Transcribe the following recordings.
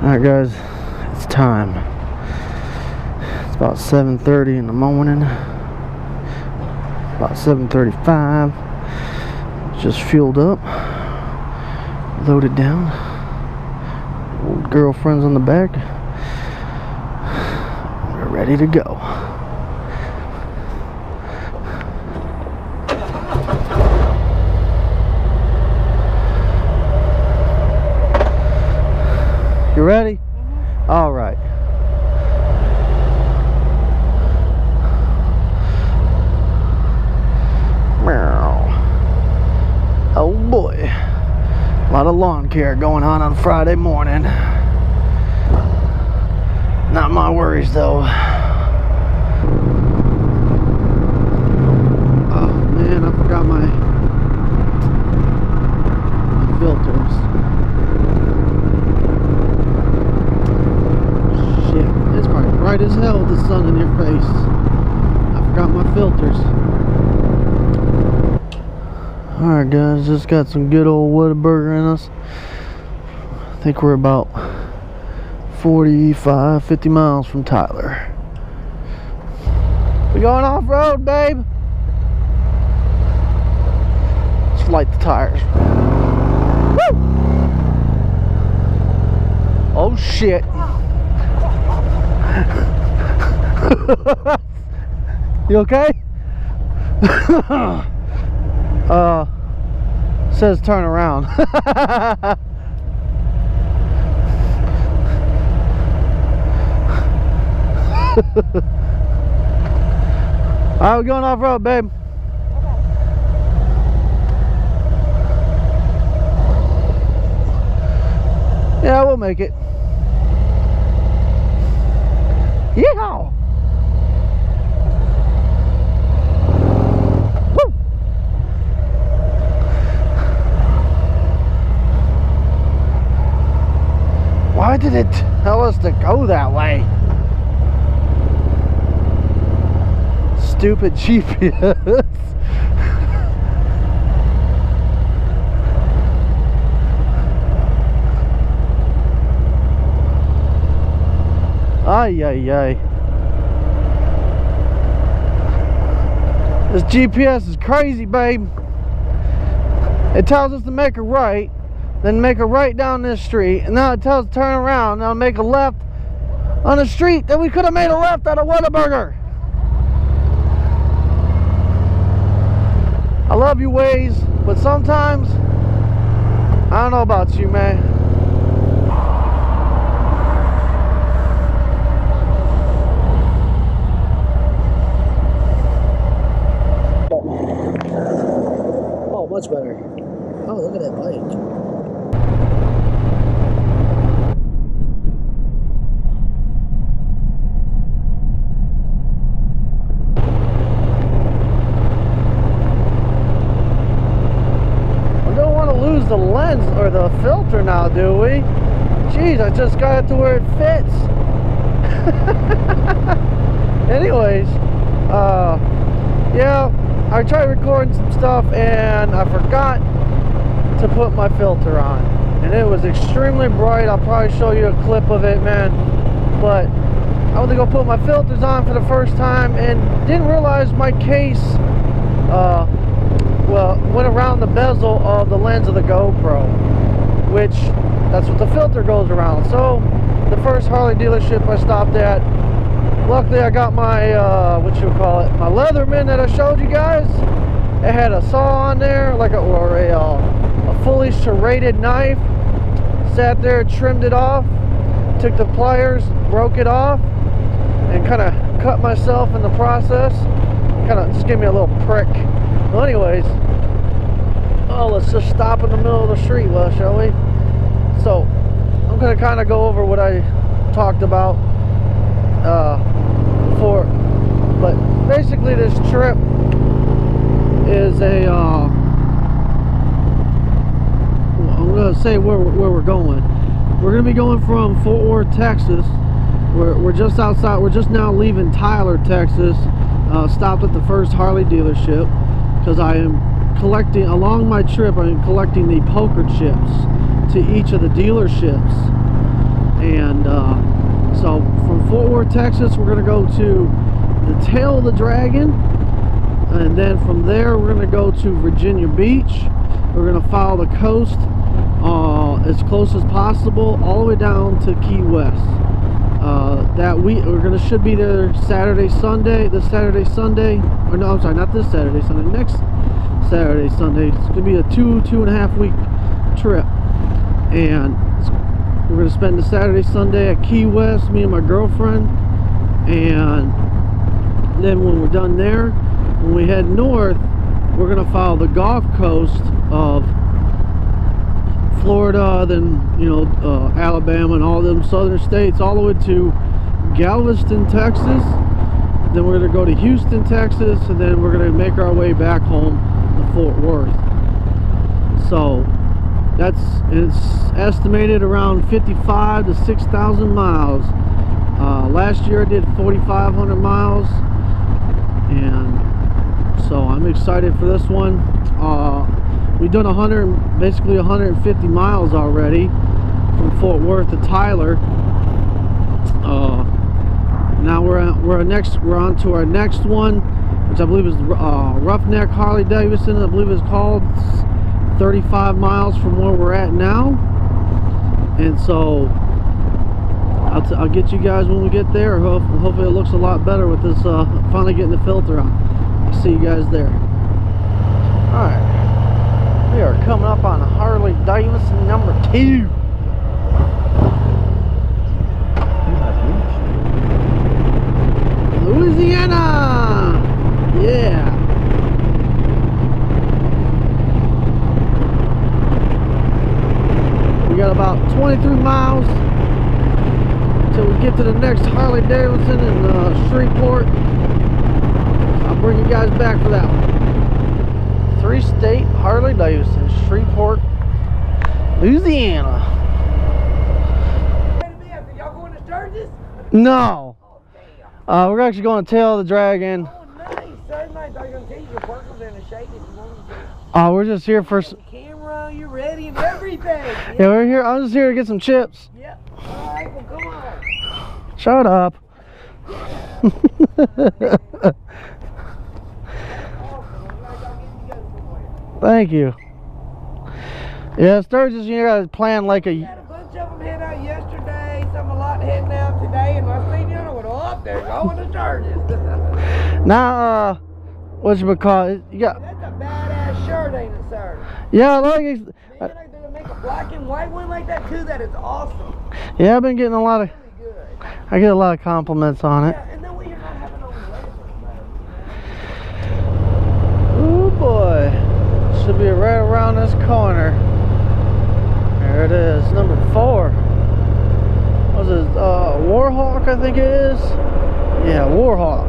Alright guys, it's time. It's about 7:30 in the morning. About 7:35. Just fueled up. Loaded down. Old girlfriend's on the back. We're ready to go. You ready? Mm-hmm. All right. Oh boy. A lot of lawn care going on Friday morning. Not my worries though. Oh man, I forgot my filters. It's probably bright as hell, the sun in your face. I forgot my filters. Alright guys, just got some good old Whataburger in us. I think we're about 45, 50 miles from Tyler. We going off-road, babe? Let's light the tires. Woo! Oh shit. You okay? Says turn around. Alright, we're going off road, babe. Okay. Yeah, we'll make it. Yeehaw! Woo! Why did it tell us to go that way? Stupid GPS. Ay, ay, ay. This GPS is crazy, babe. It tells us to make a right, then make a right down this street, and now it tells us to turn around, now make a left on a street that we could have made a left at a Whataburger. I love you, Waze, but sometimes I don't know about you, man. Much better. Oh, look at that bike. We don't want to lose the lens or the filter now, do we? Jeez, I just got it to where it fits. Anyways, yeah, I tried recording some stuff and I forgot to put my filter on, and it was extremely bright. I'll probably show you a clip of it, man, but I went to go put my filters on for the first time and didn't realize my case well, went around the bezel of the lens of the GoPro, which that's what the filter goes around. So the first Harley dealership I stopped at, luckily I got my what you call it, my Leatherman that I showed you guys. It had a saw on there, like a fully serrated knife. Sat there, trimmed it off, took the pliers, broke it off, and kind of cut myself in the process. Kind of just gave me a little prick. Well, anyways, let's just stop in the middle of the street, well, shall we? So I'm gonna kind of go over what I talked about before, but basically this trip is a I'm gonna say where we're going. We're gonna be going from Fort Worth, Texas. We're just outside. We're just now leaving Tyler, Texas. Stopped at the first Harley dealership because I am collecting, along my trip, I am collecting the poker chips to each of the dealerships. And so from Fort Worth, Texas, we're going to go to the Tail of the Dragon, and then from there we're going to go to Virginia Beach. We're going to follow the coast as close as possible all the way down to Key West. That week we're going to should be there Saturday, Sunday. This Saturday, Sunday, or no, I'm sorry, not this Saturday, Sunday. Next Saturday, Sunday. It's going to be a 2.5 week trip, and we're going to spend the Saturday, Sunday at Key West, me and my girlfriend, and then when we're done there, when we head north, we're going to follow the Gulf Coast of Florida, then Alabama and all them southern states, all the way to Galveston, Texas. Then we're going to go to Houston, Texas, and then we're going to make our way back home to Fort Worth. So it's estimated around 55 to 6,000 miles. Last year I did 4,500 miles, and so I'm excited for this one. We've done basically 150 miles already from Fort Worth to Tyler. Now we're on to our next one, which I believe is Roughneck Harley Davidson. I believe it's called. It's 35 miles from where we're at now, and so I'll get you guys when we get there. Hopefully it looks a lot better with this finally getting the filter on. I'll see you guys there. Alright, we are coming up on Harley Davidson number 2. Louisiana! Yeah! We got about 23 miles until we get to the next Harley Davidson in Shreveport. I'll bring you guys back for that one. 3-state Harley Davidson, Shreveport, Louisiana. Y'all going to Sturgis? No. We're actually going to Tail of the Dragon. Oh, nice. So nice. I was going to tell you your parkers in the shade if you wanted to. We're just here for Camera, you're ready and everything. Yeah, we're here. I'm just here to get some chips. Yep. All right, well, come on. Shut up. Thank you. Yeah, Sturgis, you gotta plan like We had a bunch of them head out yesterday, a lot heading out today, and I seen you know, up there going to Sturgis. Now, whatchamacallit, you got. That's a badass shirt, ain't it, sir? Yeah, I like it. Man, they make a black and white one like that too. That is awesome. Yeah, I've been getting a lot of. Really good. I get a lot of compliments on it. Yeah, and then you're not having no Oh boy. Should be right around this corner. There it is, number 4. What is it? Warhawk, I think it is. Yeah, Warhawk.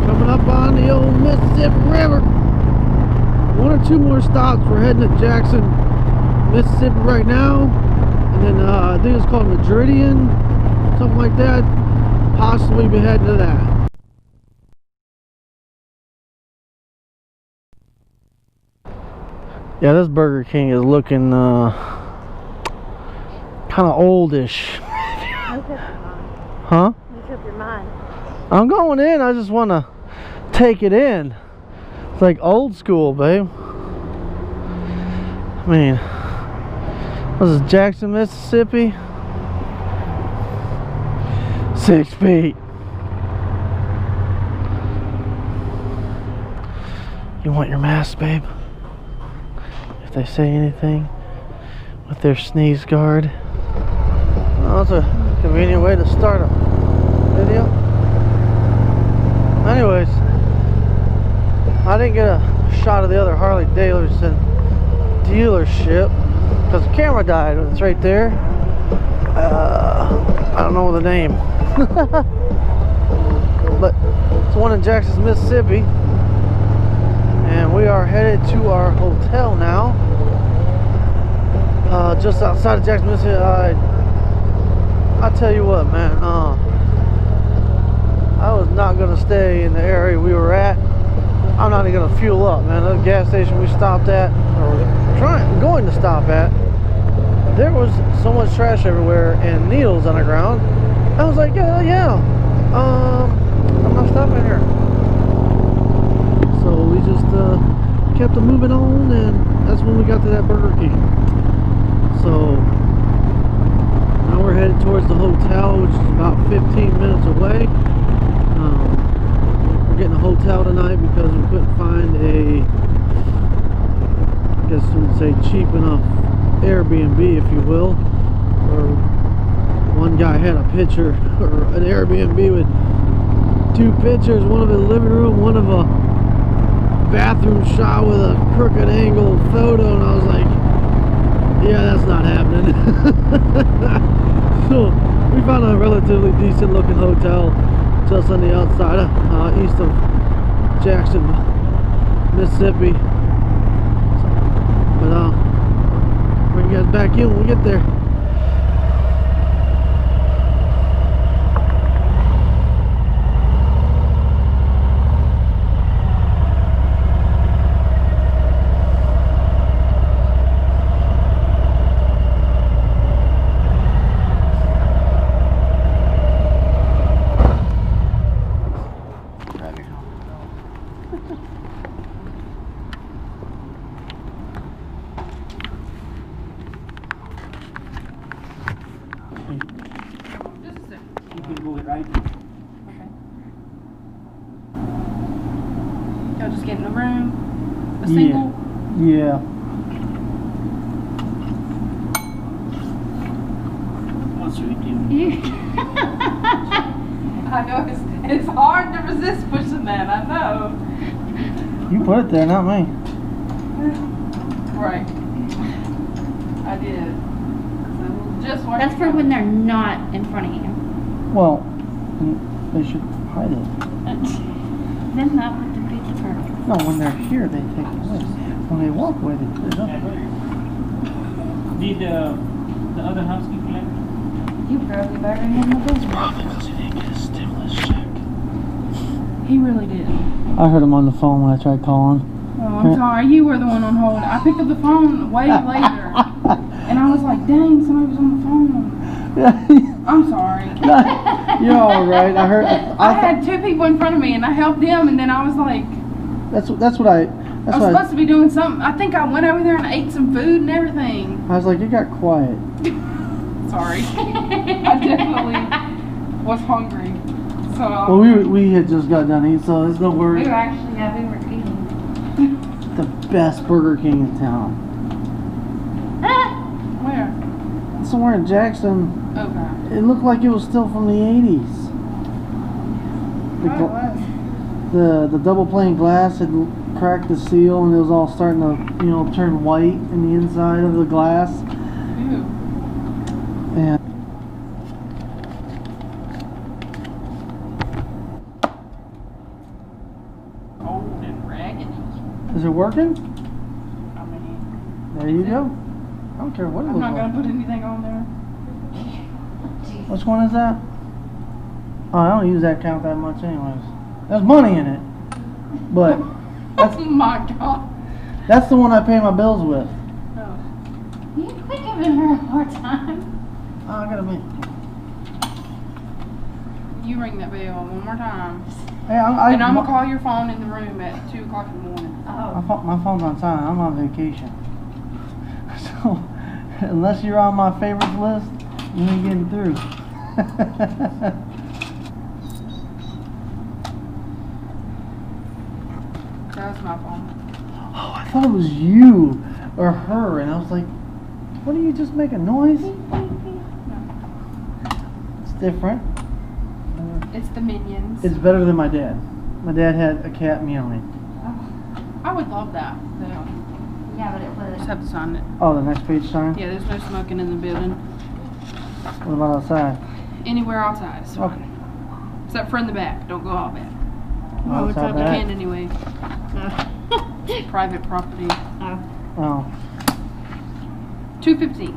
Coming up on the old Mississippi River. 1 or 2 more stops. We're heading to Jackson, Mississippi right now. And then I think it's called Madridian, something like that. Possibly be heading to that. Yeah, this Burger King is looking kind of oldish. Huh? Make up your mind. I'm going in. I just want to take it in. It's like old school, babe. I mean, this is Jackson, Mississippi. 6 feet. You want your mask, babe? If they say anything with their sneeze guard. Oh, that's a convenient way to start a video. Anyways, I didn't get a shot of the other Harley Davidson dealership because the camera died. It's right there. I don't know the name. But it's one in Jackson, Mississippi, and we are headed to our hotel now, just outside of Jackson, Mississippi. I tell you what, man, I was not gonna stay in the area we were at. I'm not even gonna fuel up, man. The gas station we stopped at, or going to stop at, there was so much trash everywhere and needles on the ground. I was like, yeah, I'm not stopping here. So we just kept it moving on, and that's when we got to that Burger King. So now we're headed towards the hotel, which is about 15 minutes away. We're getting a hotel tonight because we couldn't find a, I guess you would say, cheap enough Airbnb, if you will. Or one guy had a picture, or an Airbnb with 2 pictures, one of the living room, one of a bathroom shot with a crooked angle photo, and I was like, yeah, that's not happening. So we found a relatively decent looking hotel just on the outside of east of Jackson, Mississippi. But bring you guys back in when we get there. Y'all just get in a room? A single? Yeah. What's we doing? I know it's hard to resist pushing that, I know. You put it there, not me. Right. I did. So just where That's for when they're not in front of you. Well, they should hide it. Then that would defeat the purpose. No, when they're here, they take it away. When they walk away, they put it up. Did the other housekeeper left? You probably better than the business. Probably because he didn't get a stimulus check. He really did. I heard him on the phone when I tried calling. Oh, I'm sorry. You were the one on hold. I picked up the phone way later. And I was like, dang, somebody was on the phone. I'm sorry. You're all right. I heard. I had 2 people in front of me, and I helped them, and then I was like, That's what I. I was supposed to be doing something. I think I went over there and ate some food and everything. I was like, you got quiet. Sorry. I definitely was hungry. So Well, we had just got done eating, so there's no worries. We were actually, we were eating. The best Burger King in town. where? Somewhere in Jackson. Okay. It looked like it was still from the 80s. Oh, it was. The double pane glass had cracked the seal, and it was all starting to, turn white in the inside of the glass. Ew. And Old and raggedy. is it working? I mean, There you go. I don't care what it I'm looks not like. gonna put anything on there. Which one is that? Oh, I don't use that count that much anyways. There's money in it. But Oh my god. that's the one I pay my bills with. Oh. You quit giving her a hard time. Oh, I gotta make. You ring that bell one more time. Hey, And I'm gonna call your phone in the room at 2 o'clock in the morning. Oh. my phone's on silent. I'm on vacation. So, unless you're on my favorites list, you ain't getting through. That's my phone. Oh, I thought it was you or her, and I was like, what, do you just make a noise? It's different. It's the Minions. It's better than my dad. My dad had a cat meowing. I would love that. Yeah, but it Just was. have to sign it. Oh, the next page sign? Yeah, there's no smoking in the building. What about outside? Anywhere outside is fine. Okay. Except for in the back. Don't go out back. Oh, it's out You back? can anyway. Private property. Oh, 215.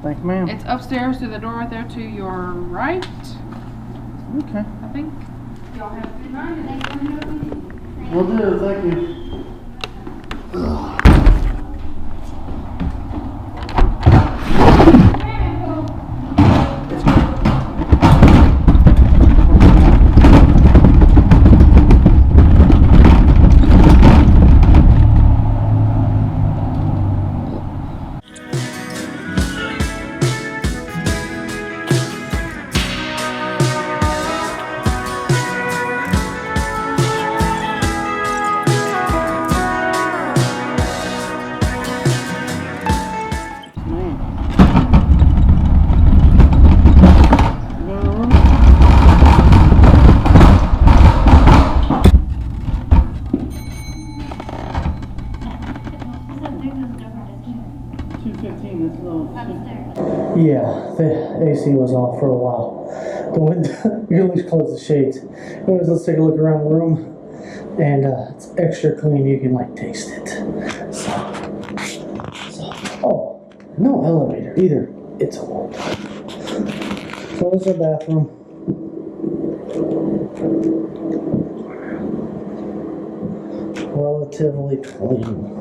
thank you, ma'am. It's upstairs to the door right there to your right, Okay. I think. Y'all have a good night and thanks for having me. Will do, thank you. Yeah, the AC was off for a while. The window, you can at least close the shades. Anyways, let's take a look around the room. And it's extra clean, you can like taste it. So, oh, no elevator either. It's a wall. So there's our bathroom. Relatively clean.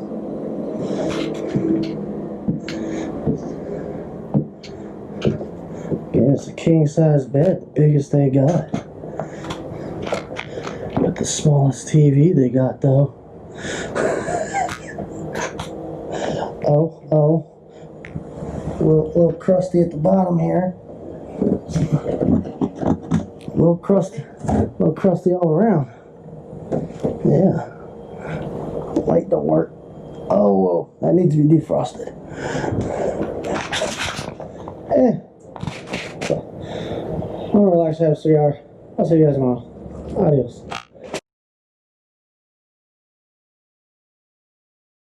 Yeah, it's a king size bed, the biggest they got. But the smallest TV they got though. oh. A little crusty at the bottom here. A little crusty all around. Yeah. Light don't work. Oh, whoa, that needs to be defrosted. I'm gonna relax, have a cigar. I'll see you guys tomorrow. Adios.